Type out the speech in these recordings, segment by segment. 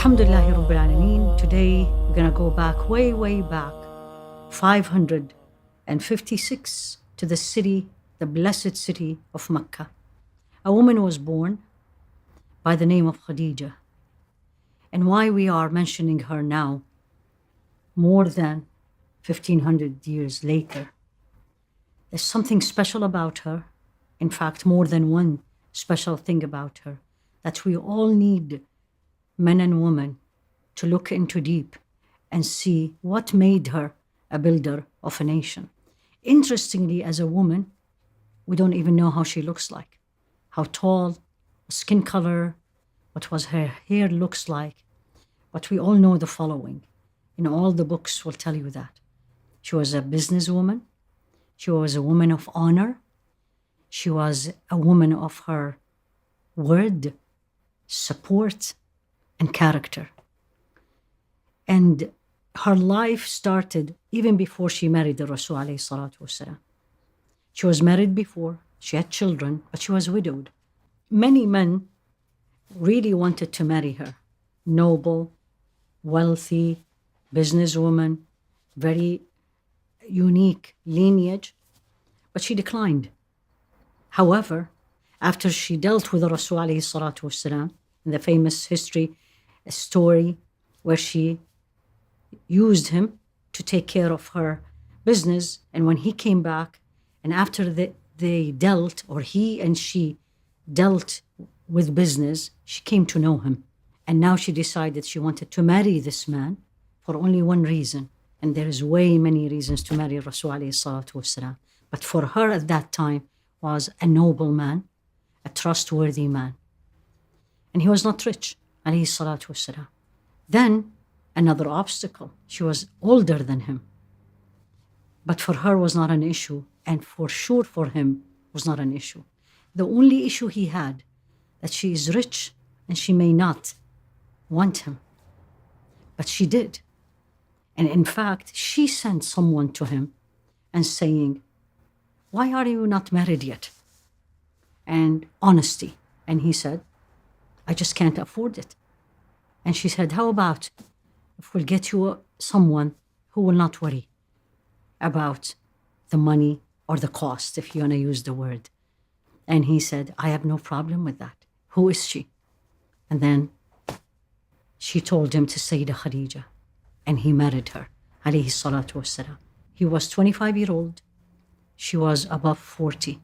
Alhamdulillahi Rabbil Alameen. Today we're going to go back, way back, 556 to the city, the blessed city of Mecca. A woman was born by the name of Khadija. And why we are mentioning her now, more than 1500 years later. There's something special about her. In fact, more than one special thing about her that we all need, men and women, to look into deep and see what made her a builder of a nation. Interestingly, as a woman, we don't even know how she looks like, how tall, skin color, what was her hair looks like. But we all know the following. In all the books will tell you that. She was a businesswoman. She was a woman of honor. She was a woman of her word, support, and character. And her life started even before she married the Rasul alayhi salatu wasalam. She was married before, she had children, but she was widowed. Many men really wanted to marry her. Noble, wealthy, businesswoman, very unique lineage, but she declined. However, after she dealt with the Rasul alayhi salatu wasalam, in the famous history, a story where she used him to take care of her business, and when he came back, and after they dealt, or he and she dealt with business, she came to know him. And now she decided she wanted to marry this man for only one reason. And there is way many reasons to marry Rasul alayhi salatu wasalam. But for her at that time was a noble man, a trustworthy man. And he was not rich, alayhi salatu wasalam. Then another obstacle, she was older than him. But for her was not an issue, and for sure for him was not an issue. The only issue he had, that she is rich and she may not want him. But she did. And in fact, she sent someone to him and saying, why are you not married yet? And honesty. And he said, I just can't afford it. And she said, how about if we'll get you someone who will not worry about the money or the cost, if you want to use the word. And he said, I have no problem with that. Who is she? And then she told him to Sayyidah Khadija, and he married her, alayhi salatu wassalam. He was 25-year-old. She was above 40.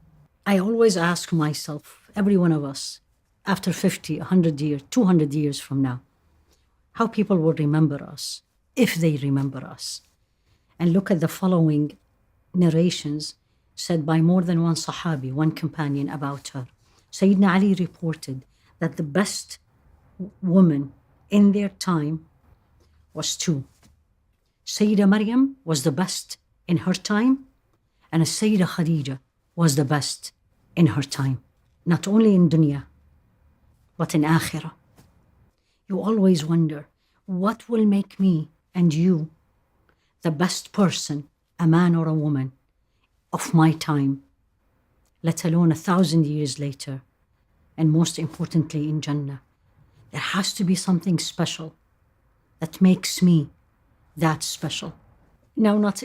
I always ask myself, every one of us, after 50, 100 years, 200 years from now, how people will remember us, if they remember us. And look at the following narrations said by more than one Sahabi, one companion about her. Sayyidina Ali reported that the best woman in their time was two. Sayyidah Maryam was the best in her time, and Sayyidah Khadija was the best in her time. Not only in dunya, but in akhirah. You always wonder, what will make me and you the best person, a man or a woman, of my time, let alone 1,000 years later, and most importantly in Jannah. There has to be something special that makes me that special. Now, not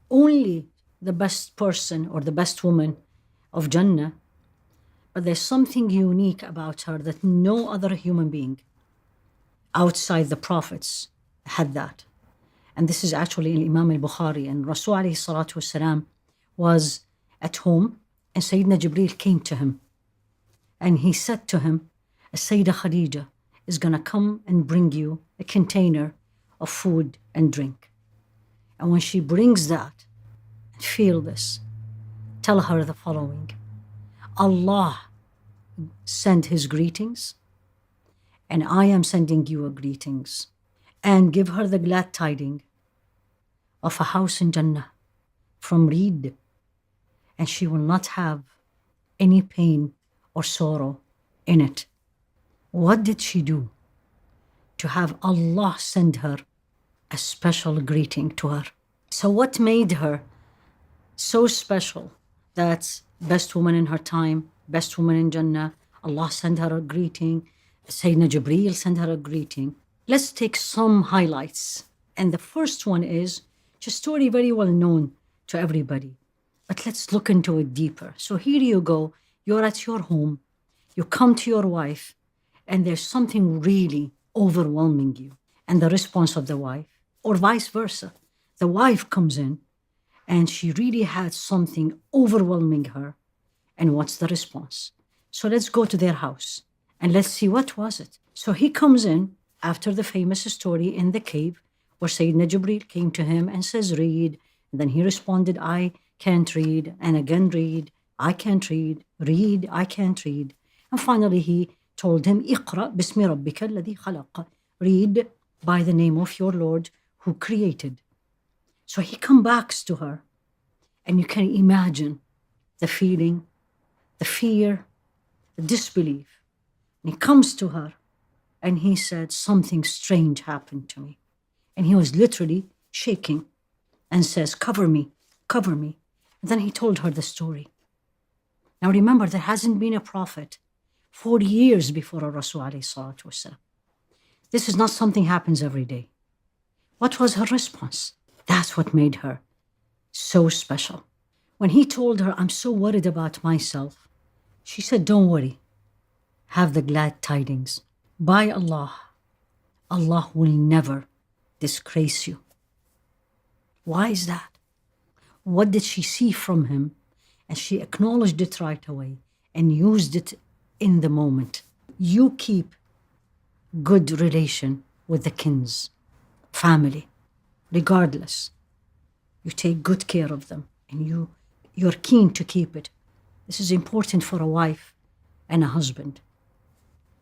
only the best person or the best woman of Jannah, but there's something unique about her that no other human being outside the prophets had that. And this is actually in Imam al-Bukhari. And Rasul alayhi salatu wasalam was at home, and Sayyidina Jibreel came to him. And he said to him, Sayyidah Khadija is going to come and bring you a container of food and drink. And when she brings that, feel this, tell her the following. Allah send his greetings, and I am sending you a greetings. And give her the glad tiding of a house in Jannah from reed, and she will not have any pain or sorrow in it. What did she do to have Allah send her a special greeting to her? So what made her so special that best woman in her time, best woman in Jannah, Allah sent her a greeting, Sayyidina Jibreel sent her a greeting? Let's take some highlights. And the first one is a story very well known to everybody, but let's look into it deeper. So here you go, you're at your home, you come to your wife, and there's something really overwhelming you. And the response of the wife, or vice versa, the wife comes in and she really had something overwhelming her. And what's the response? So let's go to their house and let's see what was it. So he comes in after the famous story in the cave where Sayyidina Jibreel came to him and says, read. And then he responded, I can't read. And again, read. I can't read. Read. I can't read. And finally, he told him, Iqra bismi rabbika alladhi khalaq. Read by the name of your Lord who created. So he comes back to her, and you can imagine the feeling, the fear, the disbelief. And he comes to her, and he said, something strange happened to me. And he was literally shaking and says, cover me, cover me. And then he told her the story. Now remember, there hasn't been a prophet 40 years before a Rasul alayhi salatu wasalam. This is not something happens every day. What was her response? That's what made her so special. When he told her, I'm so worried about myself, she said, don't worry. Have the glad tidings. By Allah, Allah will never disgrace you. Why is that? What did she see from him? And she acknowledged it right away and used it in the moment. You keep good relation with the kins, family, regardless. You take good care of them and you're keen to keep it. This is important for a wife and a husband.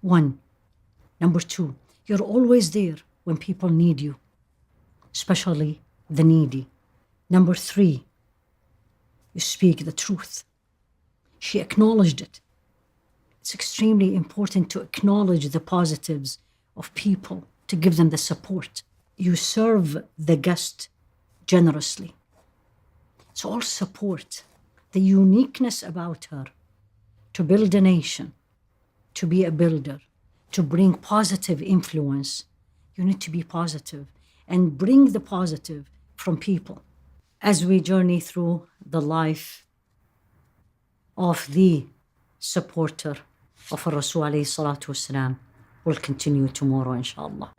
1. Number 2, you're always there when people need you, especially the needy. Number 3, you speak the truth. She acknowledged it. It's extremely important to acknowledge the positives of people, to give them the support. You serve the guest generously. It's all support. The uniqueness about her, to build a nation, to be a builder, to bring positive influence. You need to be positive and bring the positive from people. As we journey through the life of the supporter of Rasul alayhi salatu wasalam, we'll continue tomorrow, inshallah.